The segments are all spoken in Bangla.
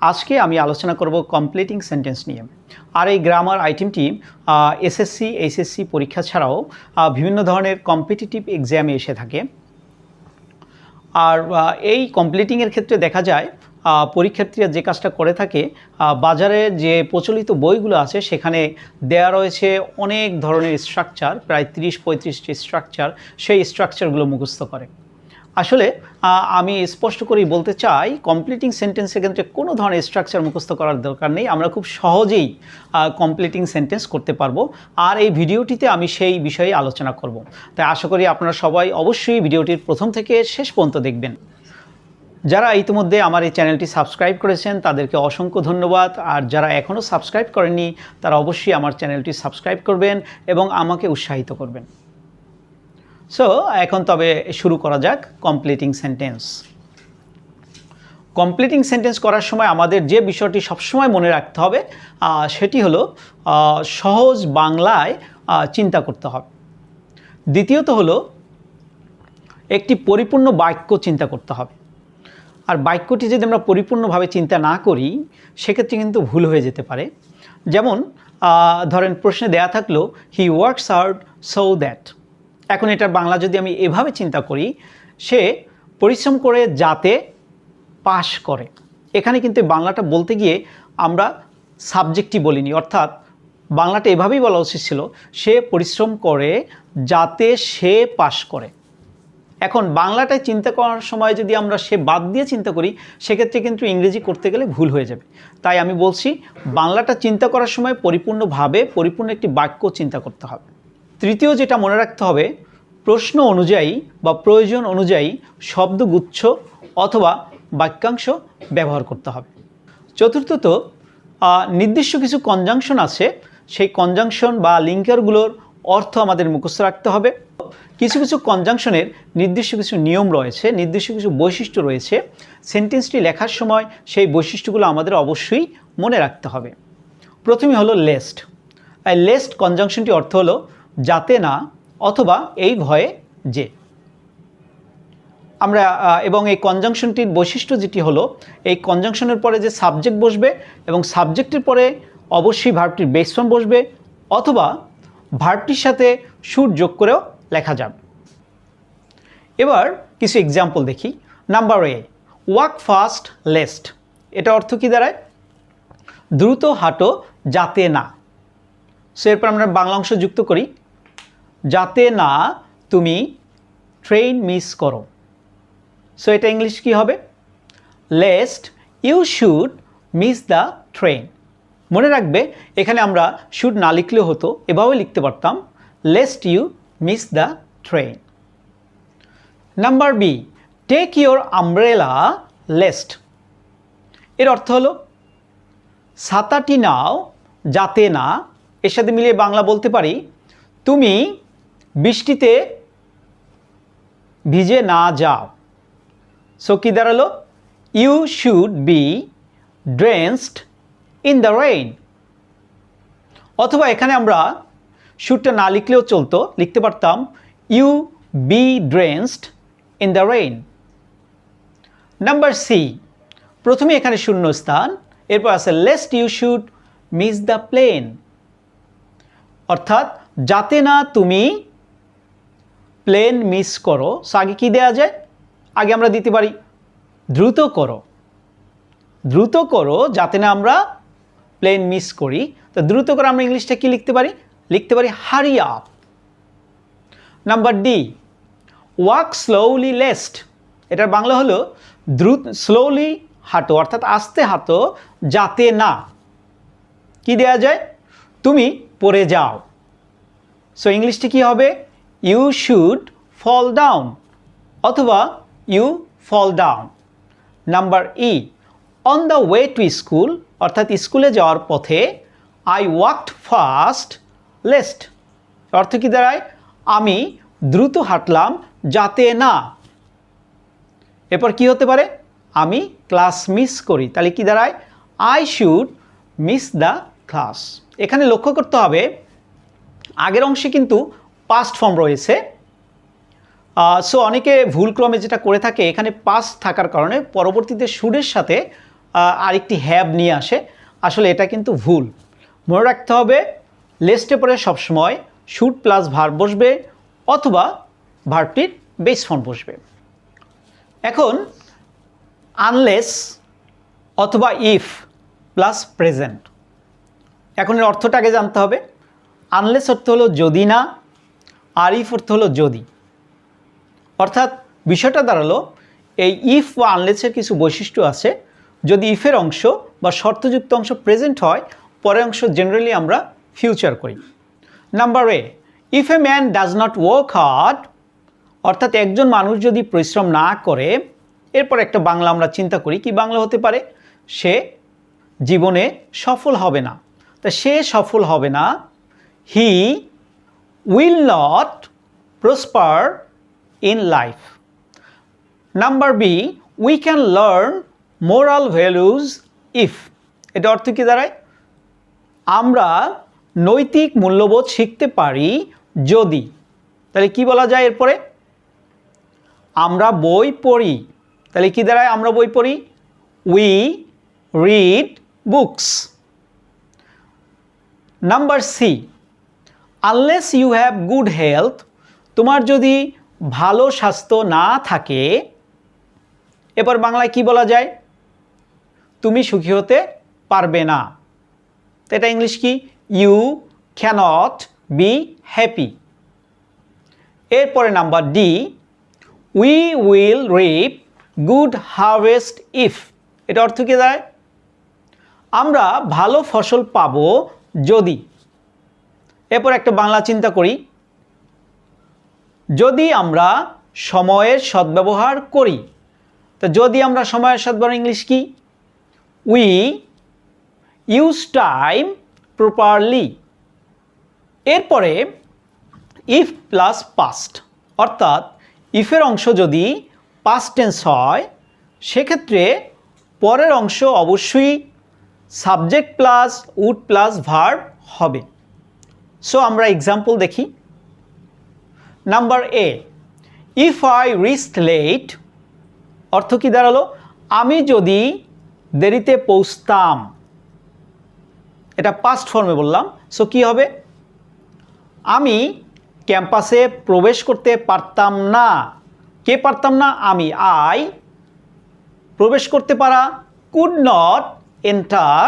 আজকে আমি আলোচনা করব কমপ্লিটিং সেন্টেন্স নিয়ে। আর এই গ্রামার আইটেমটি এসএসসি এইচএসসি পরীক্ষা ছাড়াও বিভিন্ন ধরনের কম্পিটিটিভ এক্সামে এসে থাকে। আর এই কমপ্লিটিংয়ের ক্ষেত্রে দেখা যায় পরীক্ষার্থীরা যে কাজটা করে থাকে, বাজারে যে প্রচলিত বইগুলো আছে সেখানে দেয়া রয়েছে অনেক ধরনের স্ট্রাকচার, প্রায় 30-35টি স্ট্রাকচার। সেই স্ট্রাকচারগুলো মুখস্থ করে। আসলে আমি স্পষ্ট করেই বলতে চাই, কমপ্লিটিং সেন্টেন্সের ক্ষেত্রে কোনো ধরনের স্ট্রাকচার মুখস্থ করার দরকার নেই। আমরা খুব সহজেই কমপ্লিটিং সেন্টেন্স করতে পারবো। আর এই ভিডিওটিতে আমি সেই বিষয়ে আলোচনা করব। তাই আশা করি আপনারা সবাই অবশ্যই ভিডিওটির প্রথম থেকে শেষ পর্যন্ত দেখবেন। যারা ইতিমধ্যে আমার এই চ্যানেলটি সাবস্ক্রাইব করেছেন তাদেরকে অসংখ্য ধন্যবাদ। আর যারা এখনও সাবস্ক্রাইব করেননি তারা অবশ্যই আমার চ্যানেলটি সাবস্ক্রাইব করবেন এবং আমাকে উৎসাহিত করবেন। সো এখন তবে শুরু করা যাক কমপ্লিটিং সেন্টেন্স। কমপ্লিটিং সেন্টেন্স করার সময় আমাদের যে বিষয়টি সবসময় মনে রাখতে হবে সেটি হলো সহজ বাংলায় চিন্তা করতে হবে। দ্বিতীয়ত হলো একটি পরিপূর্ণ বাক্য চিন্তা করতে হবে। আর বাক্যটি যদি আমরা পরিপূর্ণভাবে চিন্তা না করি সেক্ষেত্রে কিন্তু ভুল হয়ে যেতে পারে। যেমন ধরেন প্রশ্নে দেয়া থাকলো he works hard so that. এখন এটার বাংলা যদি আমি এভাবে চিন্তা করি, সে পরিশ্রম করে যাতে পাশ করে। এখানে কিন্তু বাংলাটা বলতে গিয়ে আমরা সাবজেক্টই বলিনি, অর্থাৎ বাংলাটা এভাবেই বলা উচিত ছিল সে পরিশ্রম করে যাতে সে পাশ করে। এখন বাংলাটায় চিন্তা করার সময় যদি আমরা সে বাদ দিয়ে চিন্তা করি সেক্ষেত্রে কিন্তু ইংরেজি করতে গেলে ভুল হয়ে যাবে। তাই আমি বলছি বাংলাটা চিন্তা করার সময় পরিপূর্ণভাবে পরিপূর্ণ একটি বাক্য চিন্তা করতে হবে। তৃতীয় যেটা মনে রাখতে হবে, প্রশ্ন অনুযায়ী বা প্রয়োজন অনুযায়ী শব্দগুচ্ছ অথবা বাক্যাংশ ব্যবহার করতে হবে। চতুর্থত নির্দিষ্ট কিছু কনজাংশন আছে, সেই কনজাংশন বা লিঙ্কারগুলোর অর্থ আমাদের মুখস্থ রাখতে হবে। কিছু কিছু কনজাংশনের নির্দিষ্ট কিছু নিয়ম রয়েছে, নির্দিষ্ট কিছু বৈশিষ্ট্য রয়েছে। সেন্টেন্সটি লেখার সময় সেই বৈশিষ্ট্যগুলো আমাদের অবশ্যই মনে রাখতে হবে। প্রথমে হলো লেস্ট। এই লেস্ট কনজাংশনটি অর্থ হলো যাতে না অথবা এই ভয়ে যে। আমরা এবং এই কনজাংশনটির বৈশিষ্ট্য যেটি হলো, এই কনজাংশনের পরে যে সাবজেক্ট বসবে এবং সাবজেক্টের পরে অবশ্যই ভার্বটির বেস ফর্ম বসবে অথবা ভার্বটির সাথে শুড যোগ করেও লেখা যাবে। এবার কিছু এক্সাম্পল দেখি। নাম্বার এ, ওয়াক ফাস্ট লেস্ট। এটা অর্থ কী দাঁড়ায়? দ্রুত হাঁটো যাতে না। সো এরপর আমরা বাংলা অংশ যুক্ত করি, যাতে না তুমি ট্রেন মিস করো। সো এটা ইংলিশ কী হবে? Lest you should miss the train. মনে রাখবে এখানে আমরা শুড না লিখলেও হতো, এভাবে লিখতে পারতাম lest you miss the train. Number B, take your umbrella lest. এর অর্থ হলো ছাতাটি নাও যাতে না। এর সাথে মিলিয়ে বাংলা বলতে পারি তুমি বৃষ্টিতে ভিজে না যাও। সো কি দাঁড়ালো? You should be drenched in the rain. অথবা এখানে আমরা শুডটা না লিখলেও চলতো, লিখতে পারতাম you be drenched in the rain. Number C, প্রথমে এখানে শূন্যস্থান, এরপর আছে lest you should miss the plane. অর্থাৎ যাতে না তুমি প্লেন মিস করো। সো আগে কী দেওয়া যায়? আগে আমরা দিতে পারি দ্রুত করো। দ্রুত করো যাতে না আমরা প্লেন মিস করি। তো দ্রুত করে আমরা ইংলিশটা কি লিখতে পারি? লিখতে পারি hurry up. Number D, walk slowly lest. এটার বাংলা হলো দ্রুত স্লোলি হাঁটো, অর্থাৎ আস্তে হাঁটো যাতে না কি দেয়া যায়? তুমি পড়ে যাও। সো ইংলিশটি কি হবে? ইউ শুড ফল ডাউন অথবা you fall down. Number E, on the way to school, অর্থাৎ স্কুলে যাওয়ার পথে আই ওয়াকড ফাস্ট লেস্ট। অর্থ কী দাঁড়ায়? আমি দ্রুত হাঁটলাম যাতে না। এরপর কি হতে পারে? আমি ক্লাস মিস করি। তাহলে কি দাঁড়ায়? I should miss the class. এখানে লক্ষ্য করতে হবে আগের অংশে কিন্তু পাস্ট ফর্ম রয়েছে। সো অনেকে ভুলক্রমে যেটা করে থাকে, এখানে পাস্ট থাকার কারণে পরবর্তীতে শুডের সাথে আরেকটি হ্যাভ নিয়ে আসে, আসলে এটা কিন্তু ভুল। মনে রাখতে হবে লেস্টে পরে সবসময় শুড প্লাস ভার্ব বসবে অথবা ভার্বটির বেস ফর্ম বসবে। এখন আনলেস অথবা ইফ প্লাস প্রেজেন্ট, এখন এর অর্থটা আগে জানতে হবে। আনলেস অর্থ হলো যদি না, আর ইফ অর্থ হলো যদি। অর্থাৎ বিষয়টা দাঁড়ালো এই ইফ বা আনলেসের কিছু বৈশিষ্ট্য আছে। যদি ইফের অংশ বা শর্তযুক্ত অংশ প্রেজেন্ট হয়, পরের অংশ জেনারেলি আমরা ফিউচার করি। Number A, if a man does not work hard, অর্থাৎ একজন মানুষ যদি পরিশ্রম না করে, এরপর একটা বাংলা আমরা চিন্তা করি, কি বাংলা হতে পারে? সে জীবনে সফল হবে না। তা সে সফল হবে না, he will not prosper in life. Number B, we can learn moral values if, এটা অর্থ কী দাঁড়ায়? আমরা নৈতিক মূল্যবোধ শিখতে পারি যদি। তাহলে কি বলা যায় এরপরে? আমরা বই পড়ি। তাহলে কি দাঁড়ায়? আমরা বই পড়ি, we read books. Number C, unless you have good health, তোমার যদি ভালো স্বাস্থ্য না থাকে, এবার বাংলায় কি বলা যায়? তুমি সুখী হতে পারবে না। তো এটা ইংলিশ কি? You cannot be happy. এরপরে number D, we will reap good harvest if, এটা অর্থ কী দাঁড়ায়? আমরা ভালো ফসল পাবো যদি। এরপর একটা বাংলা চিন্তা করি, যদি আমরা সময়ের সদ্ব্যবহার করি। তো যদি আমরা সময়ের সদ্ব্যবহার ইংলিশ কি? We use time properly. এরপরে ইফ প্লাস পাস্ট, অর্থাৎ ইফের অংশ যদি পাস্ট টেন্স হয়, সেক্ষেত্রে পরের অংশ অবশ্যই subject plus would plus verb হবে। সো আমরা এক্সাম্পল দেখি। Number A, if I reach late, অর্থ কী দাঁড়ালো? আমি যদি দেরিতে পৌঁছতাম। এটা পাস্ট ফর্মে বললাম। সো কি হবে? আমি ক্যাম্পাসে প্রবেশ করতে পারতাম না। কে পারতাম না? আমি। আই প্রবেশ করতে পারা, could not enter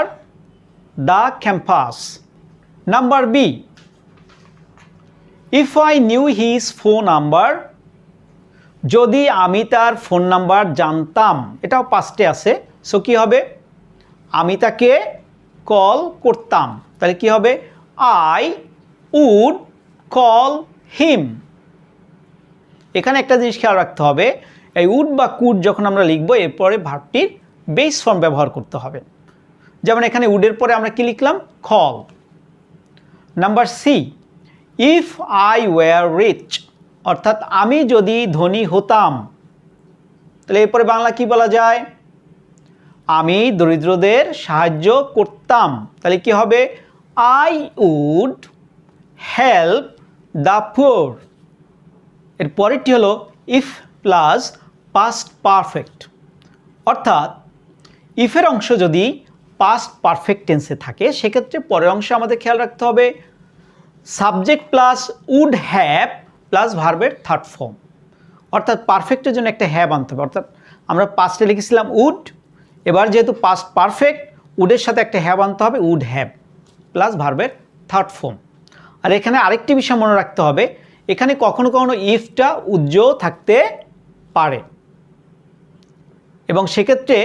the campus. Number B, if I knew his phone number, যদি আমি তার ফোন নাম্বার জানতাম। এটাও পাস্টে আছে। সো কী হবে? আমি তাকে কল করতাম। তাহলে কি হবে? I would call him. এখানে একটা জিনিস খেয়াল রাখতে হবে, এই উড বা কুড যখন আমরা লিখবো, এরপরে ভার্বটির বেস ফর্ম ব্যবহার করতে হবে। যেমন এখানে উডের পরে আমরা কি লিখলাম? Call. Number C, if I were rich, অর্থাৎ আমি যদি ধনী হতাম। তাহলে এরপরে বাংলা কি বলা যায়? আমি দরিদ্রদের সাহায্য করতাম। তাহলে কি হবে? I would help the poor. এর পরেরটি হলো ইফ প্লাস পাস্ট পারফেক্ট, অর্থাৎ ইফের অংশ যদি পাস্ট পারফেক্ট টেন্সে থাকে, সেক্ষেত্রে পরের অংশে আমাদের খেয়াল রাখতে হবে subject plus would have plus ভার্বের থার্ড ফর্ম। অর্থাৎ পারফেক্টের জন্য একটা হ্যাভ আনতে হবে। অর্থাৎ আমরা পাস্টে লিখেছিলাম উড, এবার যেহেতু পাস্ট পারফেক্ট, উডের সাথে একটা হ্যাভ আনতে হবে, উড হ্যাভ প্লাস ভার্বের থার্ড ফর্ম। আর এখানে আরেকটি বিষয় মনে রাখতে হবে, এখানে কখনো কখনো ইফটা উজ্জ্বল থাকতে পারে এবং সেক্ষেত্রে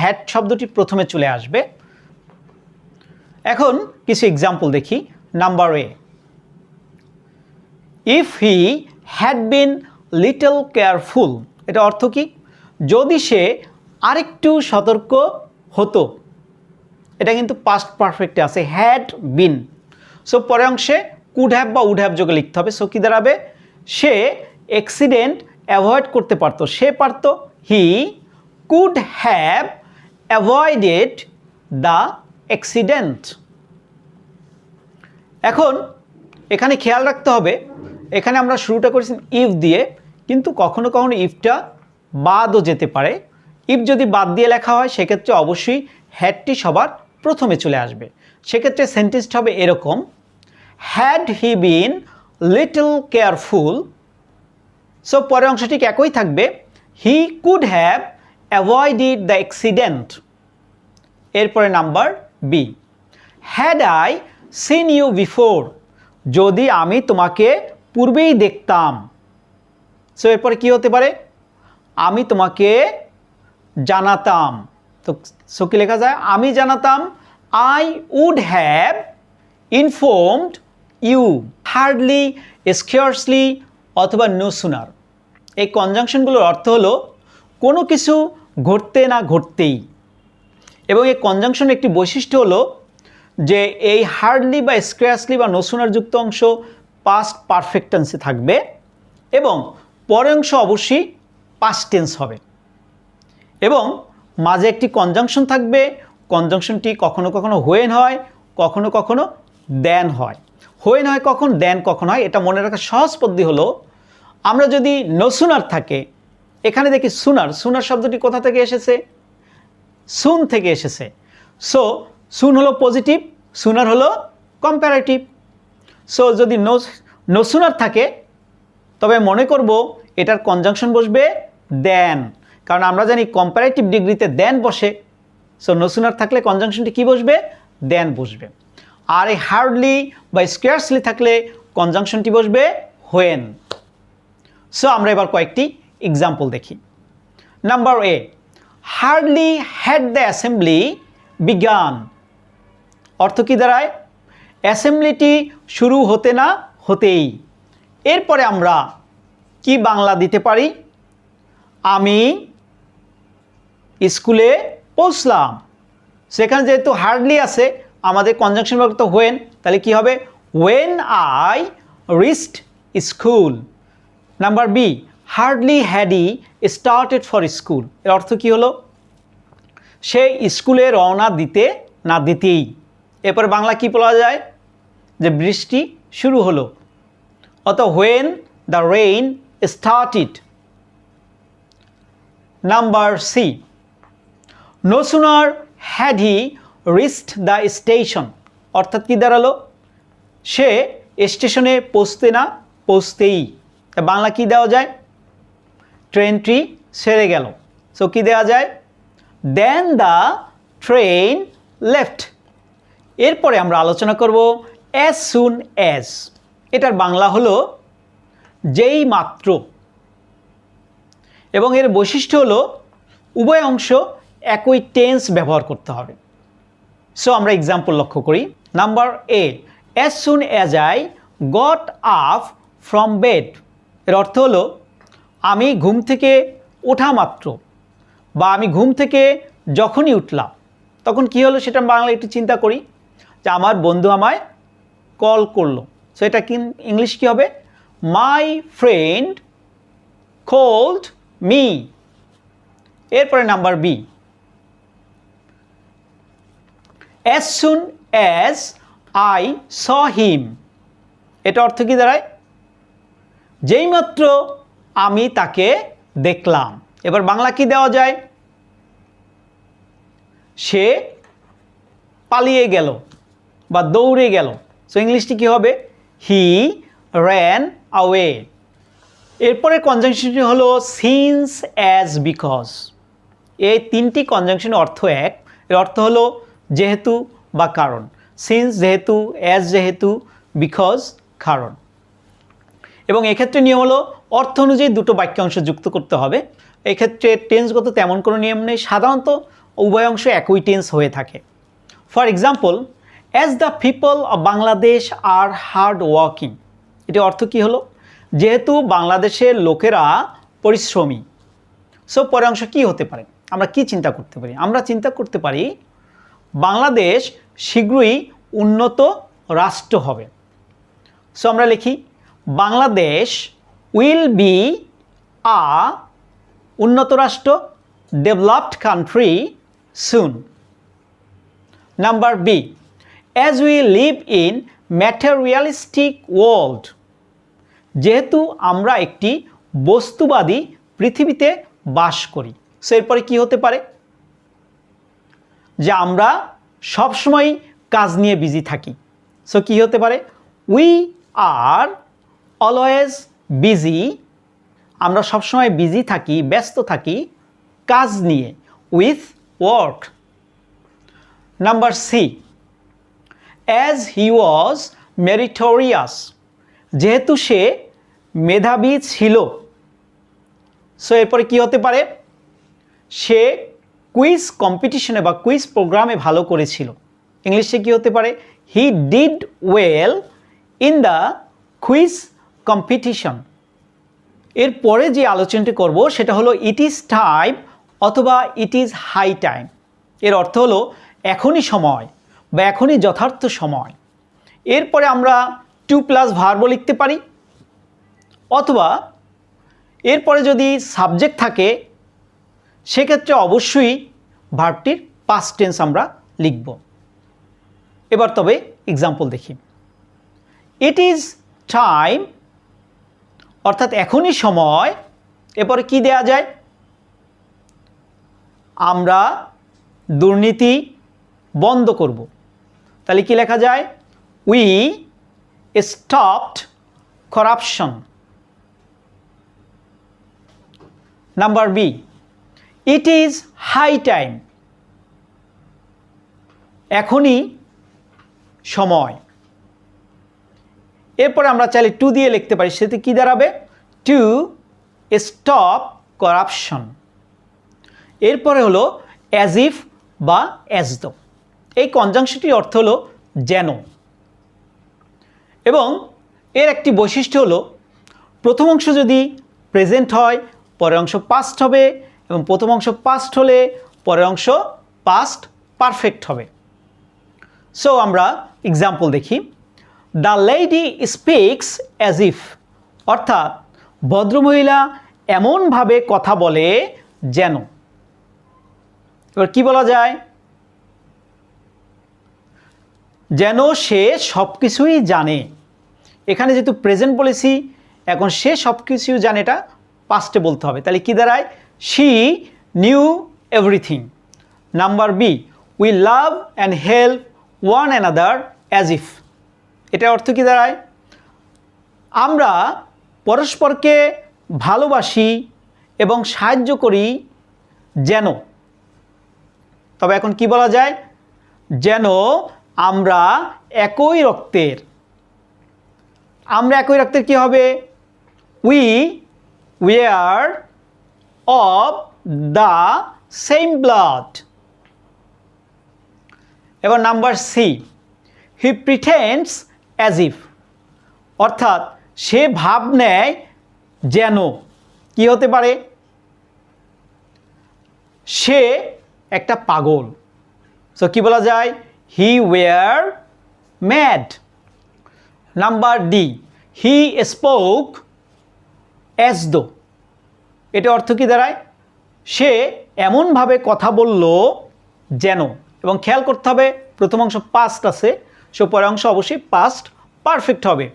হ্যাড শব্দটি প্রথমে চলে আসবে। এখন কিছু এক্সাম্পল দেখি। Number A, if he had been little careful, এটা অর্থ কি? যদি সে আরেকটু সতর্ক হতো। এটা কিন্তু পাস্ট পারফেক্টে আছে, হ্যাড বিন। সো পরের অংশে কুড হ্যাভ বা উড হ্যাভ যোগে লিখতে হবে। সো কি দাঁড়াবে? সে অ্যাক্সিডেন্ট অ্যাভয়েড করতে পারতো। সে পারতো, হি could have avoided the accident. এখন এখানে খেয়াল রাখতে হবে, এখানে আমরা শুরুটা করেছি ইফ দিয়ে, কিন্তু কখনো কখনো ইফটা বাদও যেতে পারে। ইফ যদি বাদ দিয়ে লেখা হয় সেক্ষেত্রে অবশ্যই হ্যাডটি সবার প্রথমে চলে আসবে। সেক্ষেত্রে সেন্টেন্সটা হবে এরকম, had he been little careful, so পরের অংশ ঠিক একই থাকবে, he could have avoided the accident. এরপরে number B, had I seen you before, যদি আমি তোমাকে পূর্বেই দেখতাম। সো এরপরে কী হতে পারে, আমি তোমাকে জানাতাম। তো সো কি লেখা যায়, আমি জানাতাম, I would have informed you, hardly, scarcely অথবা নো সুনার। এই কনজাংশনগুলোর অর্থ হলো কোনো কিছু ঘটতে না ঘটতেই। এবং এই কনজাংশনের একটি বৈশিষ্ট্য হলো যে এই হার্ডলি বা স্ক্র্যাচলি বা নো সুনার যুক্ত অংশ পাস্ট পারফেক্ট টেন্সে থাকবে এবং পরের অংশ অবশ্যই পাস্ট টেন্স হবে এবং মাঝে একটি কনজাংশন থাকবে। কনজাংশনটি কখনো কখনো হোয়েন হয়, কখনো কখনো দেন হয়। হোয়েন হয় কখন, দেন কখন হয়, এটা মনে রাখার সহজ পদ্ধতি হলো, আমরা যদি নো সুনার থাকে, এখানে দেখি সুনার, সুনার শব্দটি কোথা থেকে এসেছে, সুন থেকে এসেছে। সো সুন হলো পজিটিভ, সুনার হলো কম্প্যারেটিভ। সো যদি নো সুনার থাকে তবে মনে করব এটার কনজাংশন বসবে দেন, কারণ আমরা জানি কম্প্যারেটিভ ডিগ্রিতে দেন বসে। সো নো সুনার থাকলে কনজাংশনটি কী বসবে, দেন বসবে। আর এই হার্ডলি বা স্কেয়ার্সলি থাকলে কনজাংশনটি বসবে হোয়েন। সো আমরা এবার কয়েকটি এক্সাম্পল দেখি। Number A, hardly had the assembly began, অর্থ কী দাঁড়ায়, অ্যাসেম্বলিটি শুরু হতে না হতেই। এরপরে আমরা কি বাংলা দিতে পারি, আমি স্কুলে পৌঁছলাম। সেখানে যেহেতু হার্ডলি আছে, আমাদের কনজাংশন ভার্ব তো হোয়েন, তাহলে কি হবে, when I reached school. Number B, hardly had he started for school, এর অর্থ কী হলো, সে স্কুলে রওনা দিতে না দিতেই। এরপর বাংলা কি বলা যায়, যে বৃষ্টি শুরু হলো, অর্থাৎ when the rain started. Number C, no sooner had he reached the station, অর্থাৎ কী দাঁড়ালো, সে স্টেশনে পৌঁছতে না পৌঁছতেই। বাংলা কি দেওয়া যায়, ট্রেনটি সেরে গেল। সো কী দেওয়া যায়, দেন দ্য ট্রেন লেফট। এরপরে আমরা আলোচনা করব অ্যাজ সুন অ্যাজ, এটার বাংলা হলো যেই মাত্র, এবং এর বৈশিষ্ট্য হলো উভয় অংশ একই টেন্স ব্যবহার করতে হবে। সো আমরা এক্সাম্পল লক্ষ্য করি। Number A, as soon as I got up from bed, এর অর্থ হলো আমি ঘুম থেকে ওঠা মাত্র, বা আমি ঘুম থেকে যখনই উঠলাম। তখন কি হলো সেটা বাংলা একটু চিন্তা করি, যে আমার বন্ধু আমায় কল করলো। সো এটা কি ইংলিশ কী হবে, মাই ফ্রেন্ড কল্ড মি। এরপরে number B, as soon as I saw him, এটা অর্থ কী দাঁড়ায়, যেইমাত্র আমি তাকে দেখলাম। এবার বাংলা কি দেওয়া যায়, সে পালিয়ে গেল বা দৌড়ে গেল। সো ইংলিশটি কী হবে, হি র্যান অ্যাওয়ে। এরপরে কনজাংশনটি হলো সিন্স অ্যাজ বিকজ। এই তিনটি কনজাংশনের অর্থ এক, এর অর্থ হলো যেহেতু বা কারণ। সিন্স যেহেতু, অ্যাজ যেহেতু, বিকজ কারণ। এবং এক্ষেত্রে নিয়ম হলো অর্থ অনুযায়ী দুটো বাক্যাংশ যুক্ত করতে হবে। এক্ষেত্রে টেন্সগত তেমন কোনো নিয়ম নেই, সাধারণত উভয় অংশ একই টেন্স হয়ে থাকে। For example, as the people of Bangladesh are hard working, এটি অর্থ কী হলো, যেহেতু বাংলাদেশের লোকেরা পরিশ্রমী। সো পরের অংশ কী হতে পারে, আমরা কি চিন্তা করতে পারি, আমরা চিন্তা করতে পারি বাংলাদেশ শীঘ্রই উন্নত রাষ্ট্র হবে। সো আমরা লিখি, বাংলাদেশ উইল বি আ উন্নত রাষ্ট্র, developed country soon. Number B, as we live in materialistic world, যেহেতু আমরা একটি বস্তুবাদী পৃথিবীতে বাস করি। সো এরপরে কি হতে পারে, যে আমরা সবসময় কাজ নিয়ে বিজি থাকি। সো কি হতে পারে, উই আর অলওয়েজ বিজি, আমরা সবসময় বিজি থাকি, ব্যস্ত থাকি কাজ নিয়ে, with work. Number C, as he was meritorious, যেহেতু সে মেধাবী ছিল। সো এরপরে কি হতে পারে, সে কুইজ কম্পিটিশনে বা কুইজ প্রোগ্রামে ভালো করেছিল। ইংলিশে কি হতে পারে, he did well in the quiz competition. এরপরে যে আলোচনাটি করব সেটা হলো ইট ইজ টাইম অথবা ইট ইজ হাই টাইম। এর অর্থ হলো এখনই সময় বা এখনই যথার্থ সময়। এরপরে আমরা টু প্লাস ভার্বও লিখতে পারি, অথবা এরপরে যদি সাবজেক্ট থাকে সেক্ষেত্রে অবশ্যই ভার্বটির পাস্ট টেন্স আমরা লিখব। এবার তবে এক্সাম্পল দেখি। ইট ইজ টাইম অর্থাৎ এখনই সময়, এরপরে কি দেয়া যায়, আমরা দুর্নীতি বন্ধ করব। তাহলে কি লেখা যায়, we stopped corruption. Number B, it is high time, এখনই সময়। এরপরে আমরা চাইলে টু দিয়ে লিখতে পারি, সেটা কি দাঁড়াবে, টু স্টপ করাপশন। এরপরে হলো অ্যাজ ইফ বা অ্যাজ দো। এই কনজাংশনটির অর্থ হলো যেন, এবং এর একটি বৈশিষ্ট্য হলো প্রথম অংশ যদি প্রেজেন্ট হয় পরের অংশ পাস্ট হবে, এবং প্রথম অংশ পাস্ট হলে পরের অংশ পাস্ট পারফেক্ট হবে। সো আমরা এক্সাম্পল দেখি। The lady speaks as if, অর্থাৎ ভদ্রমহিলা এমনভাবে কথা বলে যেন। এবার কি বলা যায়, যেন সে সব কিছুই জানে। এখানে যেহেতু প্রেজেন্ট বলেছি, এখন সে সব কিছুই জানে, এটা পাস্টে বলতে হবে। তাহলে কি দাঁড়ায়, she knew everything. Number B, we love and help one another as if. এটার অর্থ কি দাঁড়ায়, আমরা পরস্পরকে ভালোবাসি এবং সাহায্য করি যেন। তবে এখন কি বলা যায়, যেন আমরা একই রক্তের। আমরা একই রক্তের কি হবে, we are of the same blood. এবার number C, he pretends as if, অর্থাৎ সে ভাব নেয় যেন। কি হতে পারে, সে একটা পাগল। সো কি বলা যায়, হি war mad. Number D, he spoke as though. এটা অর্থ কি দাঁড়ায়, সে এমনভাবে কথা বলল যেন। এবং খেয়াল করতে হবে প্রথম অংশ পাস্ট আছে, সো পরের অংশ অবশ্যই পাস্ট পারফেক্ট হবে।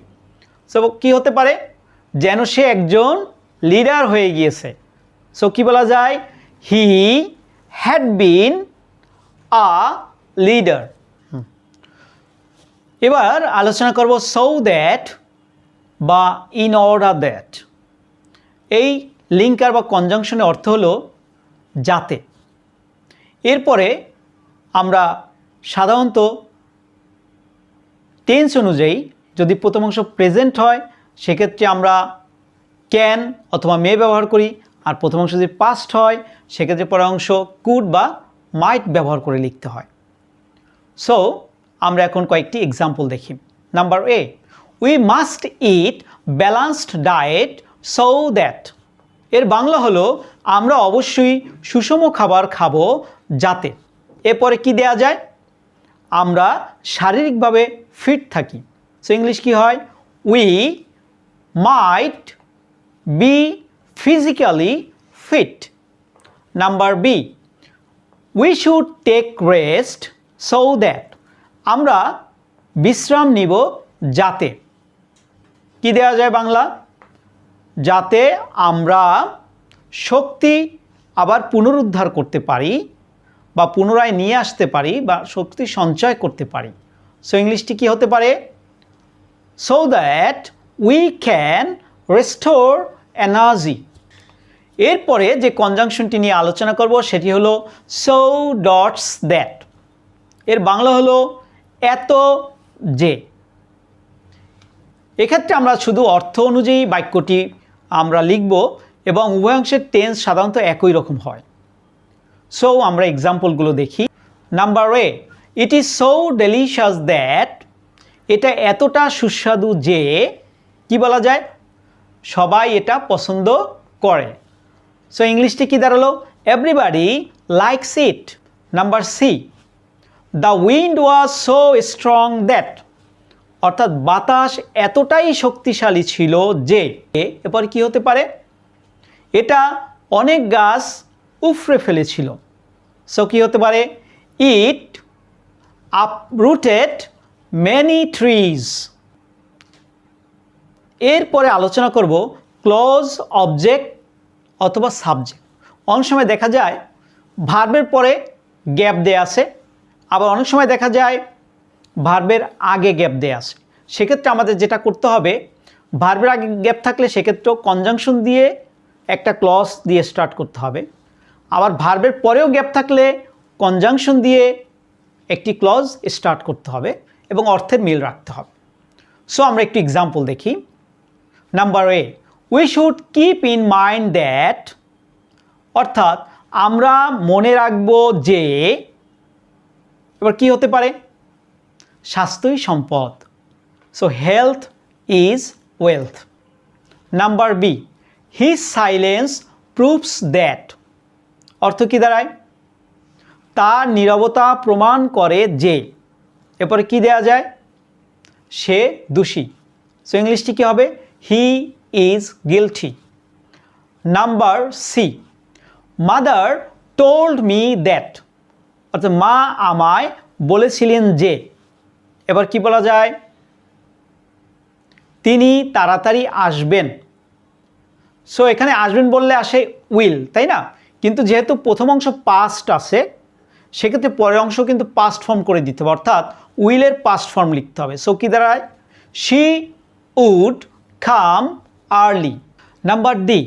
সো কি হতে পারে, যেন সে একজন লিডার হয়ে গিয়েছে। সো কি বলা যায়, he had been a leader. এবার আলোচনা করব সো দ্যাট বা ইন অর্ডার দ্যাট। এই লিঙ্কার বা কনজাংশনের অর্থ হলো যাতে। এরপরে আমরা সাধারণত টেন্স অনুযায়ী যদি প্রথম অংশ প্রেজেন্ট হয় সেক্ষেত্রে আমরা ক্যান অথবা মে ব্যবহার করি, আর প্রথম অংশ যদি পাস্ট হয় সেক্ষেত্রে পরের অংশ কুড বা মাইট ব্যবহার করে লিখতে হয়। সো আমরা এখন কয়েকটি এক্সাম্পল দেখি। Number A, we must it balanced diet so that. এর বাংলা হলো আমরা অবশ্যই সুষম খাবার খাবো যাতে। এরপরে কি দেয়া যায়, আমরা শারীরিকভাবে ফিট থাকি। সো ইংলিশ কি হয়, we might be physically fit. Number B, we should take rest so that. আমরা বিশ্রাম নিব যাতে। কি দেওয়া যায় বাংলা, যাতে আমরা শক্তি আবার পুনরুদ্ধার করতে পারি বা পুনরায় নিয়ে আসতে পারি বা শক্তি সঞ্চয় করতে পারি। সো ইংলিশটি কী হতে পারে? So that we can restore energy. এরপরে যে কনজাংশনটি নিয়ে আলোচনা করব সেটি হলো সো ডটস দ্যাট। এর বাংলা হলো এত যে। এক্ষেত্রে আমরা শুধু অর্থ অনুযায়ী বাক্যটি আমরা লিখব এবং উভয়াংশের টেন্স সাধারণত একই রকম হয়। সো আমরা এক্সাম্পলগুলো দেখি। Number A, it is so delicious that, এটা এতটা সুস্বাদু যে কি বলা যায়? সবাই এটা পছন্দ করে। সো ইংলিশটি কি দাঁড়ালো? Everybody likes it. Number C, the wind was so strong that, অর্থাৎ বাতাস এতটাই শক্তিশালী ছিল যে, এরপর কি হতে পারে? এটা অনেক গাছ উফড়ে ফেলেছিল। সো কি হতে পারে? ইট uprooted many trees। এরপরে আলোচনা করব ক্লজ, অবজেক্ট অথবা সাবজেক্ট। অনেক সময় দেখা যায় ভার্বের পরে গ্যাপ দেয়া আছে, আবার অনেক সময় দেখা যায় ভার্বের আগে গ্যাপ দেয়া আছে। সেক্ষেত্রে আমাদের যেটা করতে হবে, ভার্বের আগে গ্যাপ থাকলে সেক্ষেত্রেও কনজাংশন দিয়ে একটা ক্লজ দিয়ে স্টার্ট করতে হবে। আবার ভার্বের পরেও গ্যাপ থাকলে কনজাংশন দিয়ে একটি ক্লজ স্টার্ট করতে হবে এবং অর্থের মিল রাখতে হবে। সো আমরা একটি এক্সাম্পল দেখি। Number A, we should keep in mind that, অর্থাৎ আমরা মনে রাখব যে, এবার কি হতে পারে? স্বাস্থ্যই সম্পদ। So health is wealth. Number B, his silence proves that, অর্থ কি দাঁড়ায়? তার নীরবতা প্রমাণ করে যে, এরপরে কি দেয়া যায়? সে দোষী। সো ইংলিশটি কী হবে? He is guilty. Number C, mother told me that, অর্থাৎ মা আমায় বলেছিলেন যে, এবার কি বলা যায়? তিনি তাড়াতাড়ি আসবেন। সো এখানে আসবেন বললে আসে উইল, তাই না? কিন্তু যেহেতু প্রথম অংশ পাস্ট আছে, সেক্ষেত্রে পরের অংশ কিন্তু পাস্ট ফর্ম করে দিতে হবে, অর্থাৎ উইলের পাস্ট ফর্ম লিখতে হবে। সো কি দাঁড়ায়? She would come early. Number D,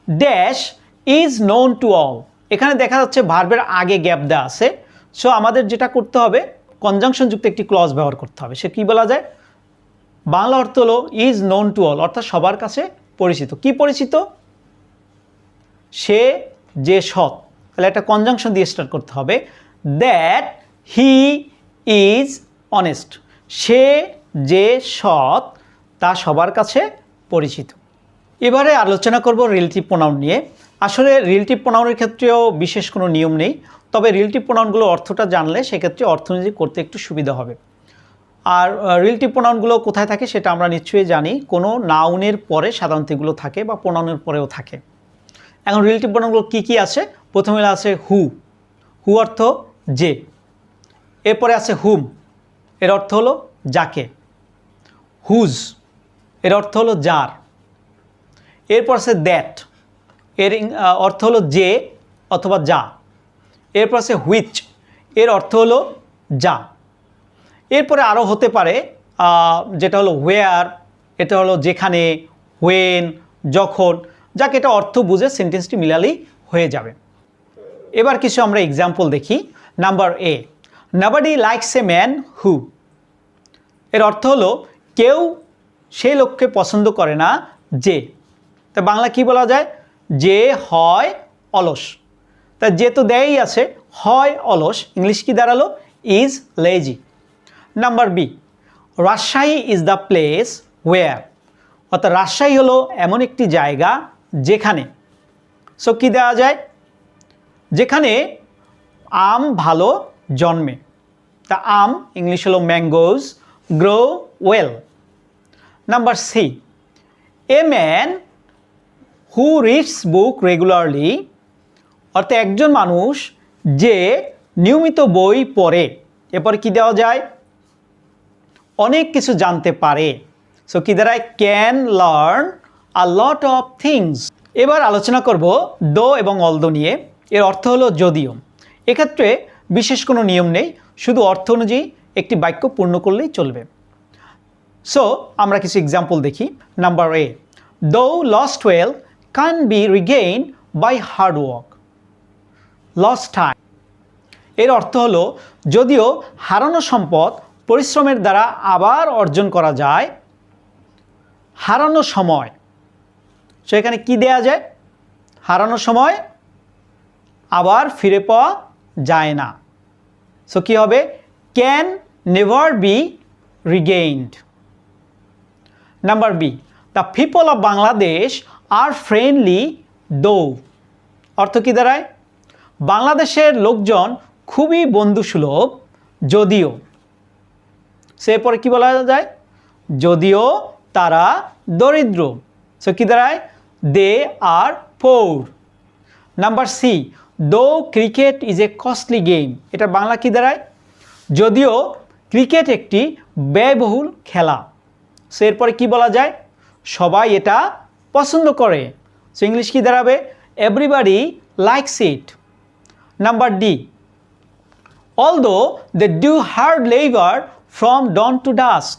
dash is known to all. এখানে দেখা যাচ্ছে ভার্বের আগে গ্যাপ দেওয়া আছে। সো আমাদের যেটা করতে হবে, কনজাংশন যুক্ত একটি ক্লজ ব্যবহার করতে হবে। সে কি বলা যায়? বাংলা অর্থ হলো ইজ নোন টু অল, অর্থাৎ সবার কাছে পরিচিত। কি পরিচিত? সে যে সৎ। তাহলে একটা কনজাংশন দিয়ে স্টার্ট করতে হবে। দ্যাট হি ইজ অনেস্ট, সে যে সৎ তা সবার কাছে পরিচিত। এবারে আলোচনা করব রিলেটিভ প্রোনাউন নিয়ে। আসলে রিলেটিভ প্রোনাউনের ক্ষেত্রেও বিশেষ কোনো নিয়ম নেই, তবে রিলেটিভ প্রোনাউনগুলো অর্থটা জানলে সেক্ষেত্রে অর্থনীতি করতে একটু সুবিধা হবে। আর রিলেটিভ প্রোনাউনগুলো কোথায় থাকে সেটা আমরা নিশ্চয়ই জানি। কোনো নাউনের পরে সাধারণত এগুলো থাকে বা প্রোনাউনের পরেও থাকে। এখন রিলেটিভ প্রোনাউনগুলো কী কী আছে? প্রথমে আছে হু, হু অর্থ যে। এরপরে আছে হুম, এর অর্থ হলো যাকে। হুজ, এর অর্থ হলো যার। এরপর আছে দ্যাট, এর অর্থ হলো যে অথবা যা। এরপর আছে হুইচ, এর অর্থ হলো যা। এরপরে আরও হতে পারে যেটা হলো হোয়ার, এটা হলো যেখানে, হোয়েন, যখন, যাকে এটা অর্থ বুঝে সেন্টেন্সটি মিলালেই হয়ে যাবে। এবার কিছু আমরা এক্সাম্পল দেখি। Number A, nobody likes a man হু, এর অর্থ হলো কেউ সেই লোককে পছন্দ করে না যে। তা বাংলা কি বলা যায়? যে হয় অলস। তা যে তো দেয়ই আছে, হয় অলস, ইংলিশ কি দাঁড়ালো? Is lazy. Number B, Rajshahi is the place where, অর্থাৎ রাজশাহী হলো এমন একটি জায়গা যেখানে। সো কী দেওয়া যায়? যেখানে আম ভালো জন্মে। তা আম ইংলিশ হলো mangoes grow well. Number C, a man who reads book regularly, অর্থাৎ একজন মানুষ যে নিয়মিত বই পড়ে। এরপর কি দেওয়া যায়? অনেক কিছু জানতে পারে। সো কি দাঁড়ায়? Can learn a lot of things. এবার আলোচনা করব দো এবং অলদো নিয়ে। এর অর্থ হলো যদিও। এক্ষেত্রে বিশেষ কোনো নিয়ম নেই, শুধু অর্থ অনুযায়ী একটি বাক্য পূর্ণ করলেই চলবে। সো আমরা কিছু এক্সাম্পল দেখি। Number A, though lost wealth can be regain by hard work. Lost time, এর অর্থ হলো যদিও হারানো সম্পদ পরিশ্রমের দ্বারা আবার অর্জন করা যায়, হারানো সময়। সো এখানে কি দেয়া যায়? হারানো সময় আবার ফিরে পাওয়া যায় না। সো কী হবে? Can never be regained. Number B, the people of Bangladesh are friendly though. অর্থ কী দাঁড়ায়? বাংলাদেশের লোকজন খুবই বন্ধুসুলভ যদিও। সে পরে কী বলা যায়? যদিও তারা দরিদ্র। সো কী দাঁড়ায়? দে আর পোর। নাম্বার সি, দো cricket is a costly game. এটা বাংলা কী দাঁড়ায়? যদিও ক্রিকেট একটি ব্যয়বহুল খেলা। সো এরপরে কী বলা যায়? সবাই এটা পছন্দ করে। সো ইংলিশ কী দাঁড়াবে? Everybody likes it. Number D, although they do hard labour from dawn to dusk.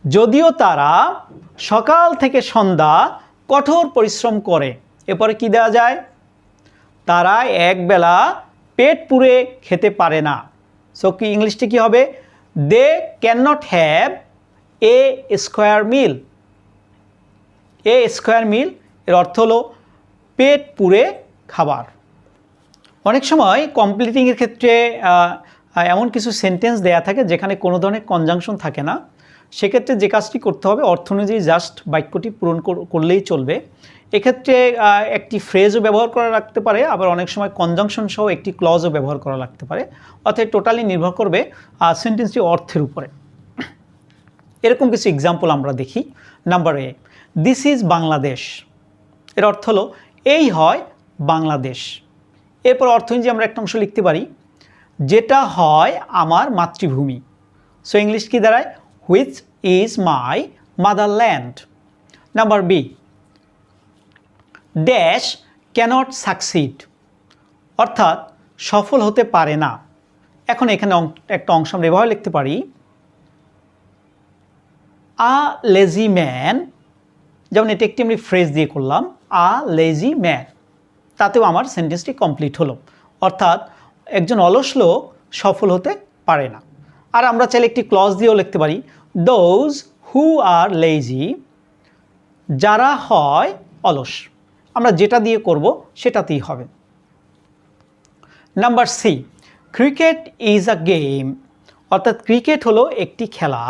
যদিও তারা সকাল থেকে সন্ধ্যা কঠোর পরিশ্রম করে। এরপরে কী দেওয়া যায়? তারা একবেলা পেট পুরে খেতে পারে না। সো কি ইংলিশটি কী হবে? They can not have a square meal. A square meal এর অর্থ হলো পেট পুরে খাবার। অনেক সময় কমপ্লিটিংয়ের ক্ষেত্রে এমন কিছু সেন্টেন্স দেয়া থাকে যেখানে কোনো ধরনের কনজাংশন থাকে না। সেক্ষেত্রে যে কাজটি করতে হবে, অর্থ অনুযায়ী জাস্ট বাক্যটি পূরণ করলেই চলবে। এক্ষেত্রে একটি ফ্রেজও ব্যবহার করা লাগতে পারে, আবার অনেক সময় কনজাংশন সহ একটি ক্লজও ব্যবহার করা লাগতে পারে। অর্থাৎ টোটালি নির্ভর করবে সেন্টেন্সটি অর্থের উপরে। এরকম কিছু এক্সাম্পল আমরা দেখি। Number A, this is Bangladesh. এর অর্থ হলো এই হয় বাংলাদেশ। এরপর অর্থ অনুযায়ী আমরা একটা অংশ লিখতে পারি, যেটা হয় আমার মাতৃভূমি। সো ইংলিশ কী দাঁড়ায়? Which is my motherland. Number B, dash cannot succeed. অর্থাৎ সফল হতে পারে না। এখন এখানে একটা অংশ আমরা এভাবে লিখতে পারি, আ লেজি ম্যান। যেমন এটা একটি আমি ফ্রেজ দিয়ে করলাম, আ লেজি ম্যান। তাতেও আমার সেন্টেন্সটি কমপ্লিট হলো। অর্থাৎ একজন অলস লোক সফল হতে পারে না। আর আমরা চাইলে একটি ক্লজ দিয়েও লিখতে পারি, দোজ হু আর লেজি। যারা হয় অলস। আমরা যেটা দিয়ে করব সেটাতেই হবে। Number C, cricket is a game. অর্থাৎ ক্রিকেট হলো একটি খেলা।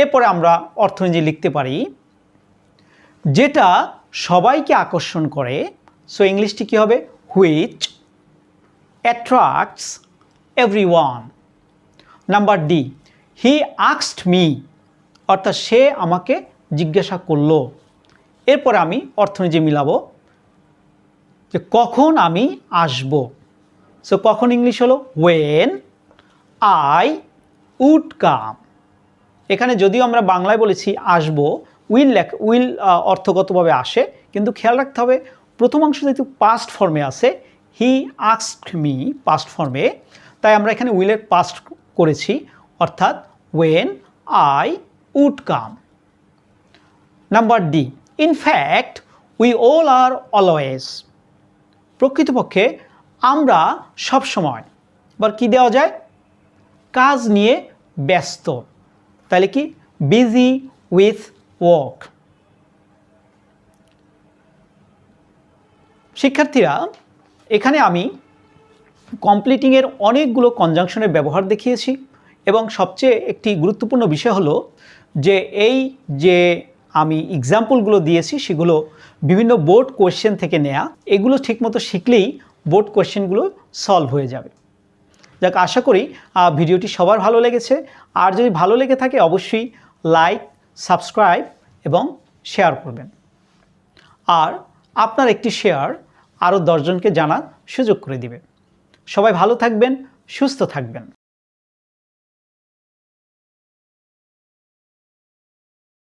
এরপরে আমরা অর্থ অনুযায়ী লিখতে পারি, যেটা সবাইকে আকর্ষণ করে। সো ইংলিশটি কী হবে? Which attracts everyone. Number D, he asked me. অর্থাৎ সে আমাকে জিজ্ঞাসা করলো। এরপরে আমি অর্থ অনুযায়ী মিলাবো যে কখন আমি আসব। সো কখন ইংলিশ হলো ওয়েন আই উড কাম। এখানে যদিও আমরা বাংলায় বলেছি আসব, উইল অর্থগতভাবে আসে, কিন্তু খেয়াল রাখতে হবে প্রথম অংশ যেহেতু পাস্ট ফর্মে আছে, হি আস্কড মি পাস্ট ফর্মে, তাই আমরা এখানে উইলের পাস্ট করেছি, অর্থাৎ when I would come. Number D, in fact we all are always. প্রকৃতপক্ষে আমরা সব সময়। এবার কী দেওয়া যায়? কাজ নিয়ে ব্যস্ত। তাহলে কি? Busy with work. শিক্ষার্থীরা, এখানে আমি কমপ্লিটিংয়ের অনেকগুলো কনজাংশনের ব্যবহার দেখিয়েছি এবং সবচেয়ে একটি গুরুত্বপূর্ণ বিষয় হলো যে এই যে আমি এক্সাম্পলগুলো দিয়েছি সেগুলো বিভিন্ন বোর্ড কোয়েশ্চেন থেকে নেয়া। এগুলো ঠিকমতো শিখলেই বোর্ড কোয়েশ্চেনগুলো সলভ হয়ে যাবে। যাক, আশা করি ভিডিওটি সবার ভালো লেগেছে। আর যদি ভালো লেগে থাকে অবশ্যই লাইক, সাবস্ক্রাইব এবং শেয়ার করবেন। আর আপনার একটি শেয়ার আরও 10 জনকে জানার সুযোগ করে দিবে। সবাই ভালো থাকবেন, সুস্থ থাকবেন।